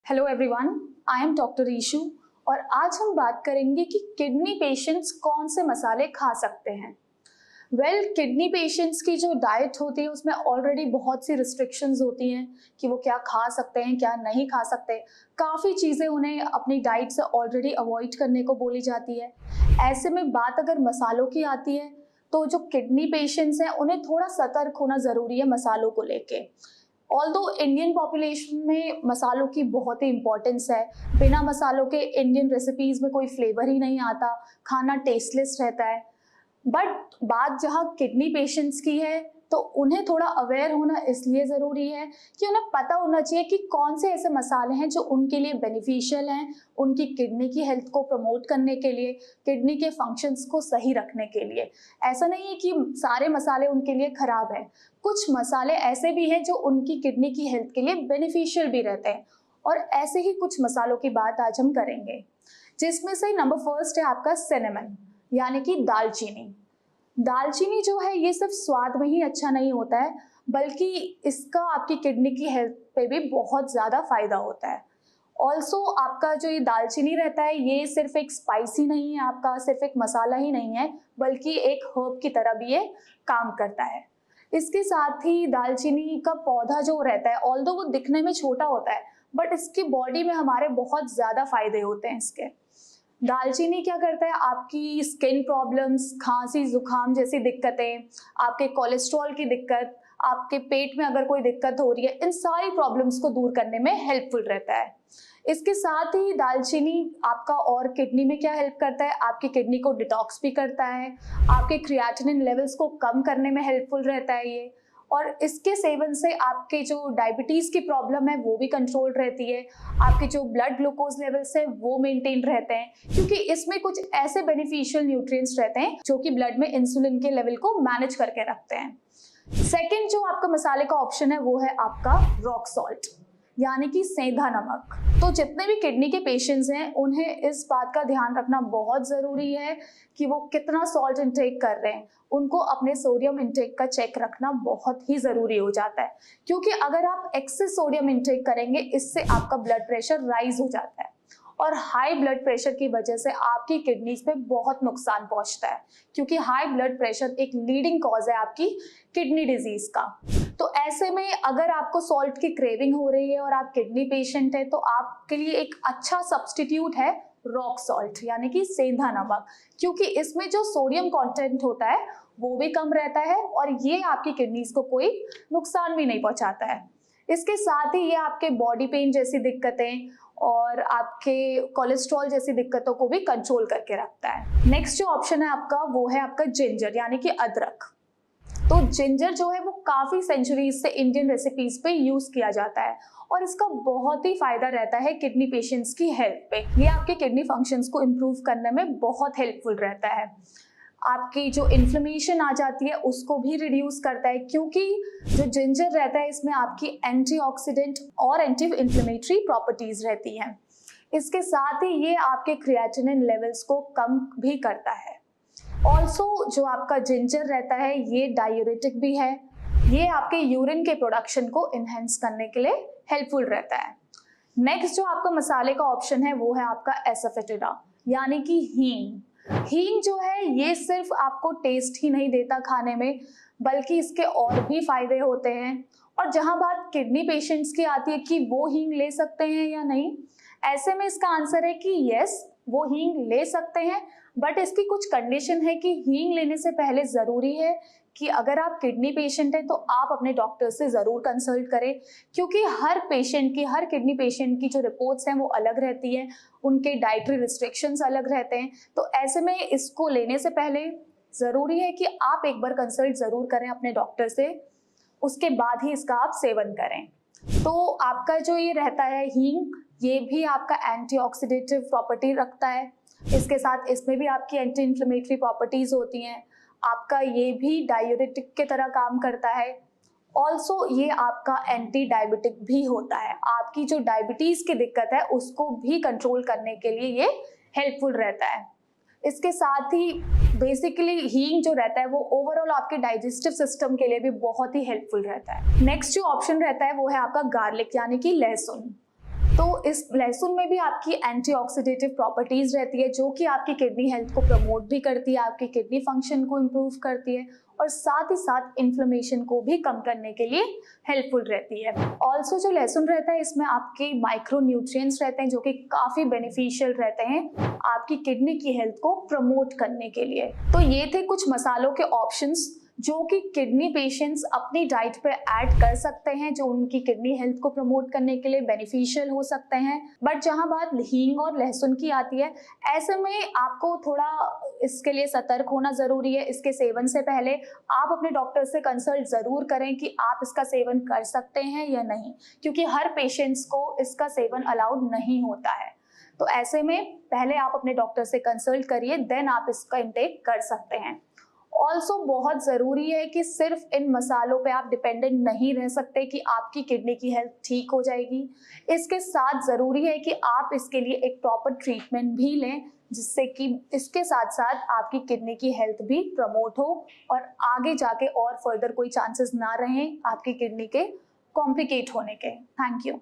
Hello everyone, I am doctor Ishu और आज हम बात करेंगे कि किडनी पेशेंट्स कौन से मसाले खा सकते हैं। किडनी पेशेंट्स की जो डाइट होती है उसमें ऑलरेडी बहुत सी रिस्ट्रिक्शंस होती हैं कि वो क्या खा सकते हैं क्या नहीं खा सकते। काफ़ी चीज़ें उन्हें अपनी डाइट से ऑलरेडी अवॉइड करने को बोली जाती है। ऐसे में बात अगर मसालों की आती है तो जो किडनी पेशेंट्स हैं उन्हें थोड़ा सतर्क होना ज़रूरी है मसालों को लेके। ऑल्दो इंडियन पॉपुलेशन में मसालों की बहुत ही इंपॉर्टेंस है। बिना मसालों के इंडियन रेसिपीज़ में कोई फ्लेवर ही नहीं आता, खाना टेस्टलेस रहता है। बट बात जहाँ किडनी पेशेंट्स की है तो उन्हें थोड़ा अवेयर होना इसलिए ज़रूरी है कि उन्हें पता होना चाहिए कि कौन से ऐसे मसाले हैं जो उनके लिए बेनिफिशियल हैं, उनकी किडनी की हेल्थ को प्रमोट करने के लिए, किडनी के फंक्शंस को सही रखने के लिए। ऐसा नहीं है कि सारे मसाले उनके लिए ख़राब हैं, कुछ मसाले ऐसे भी हैं जो उनकी किडनी की हेल्थ के लिए बेनिफिशियल भी रहते हैं। और ऐसे ही कुछ मसालों की बात आज हम करेंगे, जिसमें से नंबर फर्स्ट है आपका सिनेमन यानी कि दालचीनी। दालचीनी जो है ये सिर्फ स्वाद में ही अच्छा नहीं होता है, बल्कि इसका आपकी किडनी की हेल्थ पे भी बहुत ज़्यादा फ़ायदा होता है। ऑल्सो आपका जो ये दालचीनी रहता है ये सिर्फ एक स्पाइसी नहीं है, आपका सिर्फ एक मसाला ही नहीं है, बल्कि एक हर्ब की तरह भी ये काम करता है। इसके साथ ही दालचीनी का पौधा जो रहता है, ऑल्दो वो दिखने में छोटा होता है, बट इसकी बॉडी में हमारे बहुत ज़्यादा फायदे होते हैं इसके। दालचीनी क्या करता है, आपकी स्किन प्रॉब्लम्स, खांसी जुकाम जैसी दिक्कतें, आपके कोलेस्ट्रॉल की दिक्कत, आपके पेट में अगर कोई दिक्कत हो रही है, इन सारी प्रॉब्लम्स को दूर करने में हेल्पफुल रहता है। इसके साथ ही दालचीनी आपका और किडनी में क्या हेल्प करता है, आपकी किडनी को डिटॉक्स भी करता है, आपके क्रिएटिनिन लेवल्स को कम करने में हेल्पफुल रहता है ये। और इसके सेवन से आपके जो डायबिटीज़ की प्रॉब्लम है वो भी कंट्रोल रहती है, आपके जो ब्लड ग्लूकोज लेवल्स है वो मेंटेन रहते हैं, क्योंकि इसमें कुछ ऐसे बेनिफिशियल न्यूट्रिएंट्स रहते हैं जो कि ब्लड में इंसुलिन के लेवल को मैनेज करके रखते हैं। सेकेंड जो आपका मसाले का ऑप्शन है वो है आपका रॉक सॉल्ट यानी कि सेंधा नमक। तो जितने भी किडनी के पेशेंट्स हैं उन्हें इस बात का ध्यान रखना बहुत ज़रूरी है कि वो कितना सॉल्ट इंटेक कर रहे हैं। उनको अपने सोडियम इंटेक का चेक रखना बहुत ही ज़रूरी हो जाता है, क्योंकि अगर आप एक्सेस सोडियम इंटेक करेंगे इससे आपका ब्लड प्रेशर राइज हो जाता है और हाई ब्लड प्रेशर की वजह से आपकी किडनीज पे बहुत नुकसान पहुंचता है, क्योंकि हाई ब्लड प्रेशर एक लीडिंग कॉज है आपकी किडनी डिजीज का। तो ऐसे में अगर आपको सॉल्ट की क्रेविंग हो रही है और आप किडनी पेशेंट है तो आपके लिए एक अच्छा सब्स्टिट्यूट है रॉक सॉल्ट यानी कि सेंधा नमक, क्योंकि इसमें जो सोडियम कंटेंट होता है वो भी कम रहता है और ये आपकी किडनीज को कोई नुकसान भी नहीं पहुंचाता है। इसके साथ ही ये आपके बॉडी पेन जैसी दिक्कतें और आपके कोलेस्ट्रॉल जैसी दिक्कतों को भी कंट्रोल करके रखता है। नेक्स्ट जो ऑप्शन है आपका वो है आपका जिंजर यानी कि अदरक। तो जिंजर जो है वो काफ़ी सेंचुरीज से इंडियन रेसिपीज पे यूज़ किया जाता है और इसका बहुत ही फायदा रहता है किडनी पेशेंट्स की हेल्थ पे। ये आपके किडनी फंक्शंस को इम्प्रूव करने में बहुत हेल्पफुल रहता है। आपकी जो इन्फ्लेमेशन आ जाती है उसको भी रिड्यूस करता है, क्योंकि जो जिंजर रहता है इसमें आपकी एंटीऑक्सीडेंट और एंटी इन्फ्लेमेटरी प्रॉपर्टीज रहती हैं। इसके साथ ही ये आपके क्रिएटिनिन लेवल्स को कम भी करता है। ऑल्सो जो आपका जिंजर रहता है ये डायूरेटिक भी है, ये आपके यूरिन के प्रोडक्शन को इनहेंस करने के लिए हेल्पफुल रहता है। नेक्स्ट जो आपका मसाले का ऑप्शन है वो है आपका एसाफेटिडा यानी कि हींग। हींग जो है ये सिर्फ आपको टेस्ट ही नहीं देता खाने में, बल्कि इसके और भी फायदे होते हैं। और जहां बात किडनी पेशेंट्स की आती है कि वो हींग ले सकते हैं या नहीं, ऐसे में इसका आंसर है कि यस, वो हींग ले सकते हैं, बट इसकी कुछ कंडीशन है कि हींग लेने से पहले ज़रूरी है कि अगर आप किडनी पेशेंट हैं तो आप अपने डॉक्टर से ज़रूर कंसल्ट करें, क्योंकि हर पेशेंट की, हर किडनी पेशेंट की जो रिपोर्ट्स हैं वो अलग रहती हैं, उनके डाइटरी रिस्ट्रिक्शंस अलग रहते हैं। तो ऐसे में इसको लेने से पहले ज़रूरी है कि आप एक बार कंसल्ट ज़रूर करें अपने डॉक्टर से, उसके बाद ही इसका आप सेवन करें। तो आपका जो ये रहता है हींग, ये भी आपका एंटीऑक्सीडेटिव प्रॉपर्टी रखता है, इसके साथ इसमें भी आपकी एंटी इन्फ्लेमेटरी प्रॉपर्टीज होती हैं। आपका ये भी डायूरेटिक के तरह काम करता है। ऑल्सो ये आपका एंटी डायबिटिक भी होता है, आपकी जो डायबिटीज़ की दिक्कत है उसको भी कंट्रोल करने के लिए ये हेल्पफुल रहता है। इसके साथ ही बेसिकली हींग जो रहता है वो ओवरऑल आपके डाइजेस्टिव सिस्टम के लिए भी बहुत ही हेल्पफुल रहता है। नेक्स्ट जो ऑप्शन रहता है वो है आपका गार्लिक यानी कि लहसुन। तो इस लहसुन में भी आपकी एंटीऑक्सीडेटिव प्रॉपर्टीज रहती है जो कि आपकी किडनी हेल्थ को प्रमोट भी करती है, आपकी किडनी फंक्शन को इम्प्रूव करती है और साथ ही साथ इन्फ्लेमेशन को भी कम करने के लिए हेल्पफुल रहती है। ऑल्सो जो लहसुन रहता है इसमें आपके माइक्रो न्यूट्रिएंट्स रहते हैं जो कि काफ़ी बेनिफिशियल रहते हैं आपकी किडनी की हेल्थ को प्रमोट करने के लिए। तो ये थे कुछ मसालों के ऑप्शंस जो कि किडनी पेशेंट्स अपनी डाइट पे ऐड कर सकते हैं, जो उनकी किडनी हेल्थ को प्रमोट करने के लिए बेनिफिशियल हो सकते हैं। बट जहां बात हींग और लहसुन की आती है, ऐसे में आपको थोड़ा इसके लिए सतर्क होना ज़रूरी है। इसके सेवन से पहले आप अपने डॉक्टर से कंसल्ट ज़रूर करें कि आप इसका सेवन कर सकते हैं या नहीं, क्योंकि हर पेशेंट्स को इसका सेवन अलाउड नहीं होता है। तो ऐसे में पहले आप अपने डॉक्टर से कंसल्ट करिए, देन आप इसका इंटेक कर सकते हैं। ऑल्सो बहुत ज़रूरी है कि सिर्फ इन मसालों पे आप डिपेंडेंट नहीं रह सकते कि आपकी किडनी की हेल्थ ठीक हो जाएगी। इसके साथ ज़रूरी है कि आप इसके लिए एक प्रॉपर ट्रीटमेंट भी लें, जिससे कि इसके साथ साथ आपकी किडनी की हेल्थ भी प्रमोट हो और आगे जाके और फर्दर कोई चांसेस ना रहें आपकी किडनी के कॉम्प्लिकेट होने के। Thank you.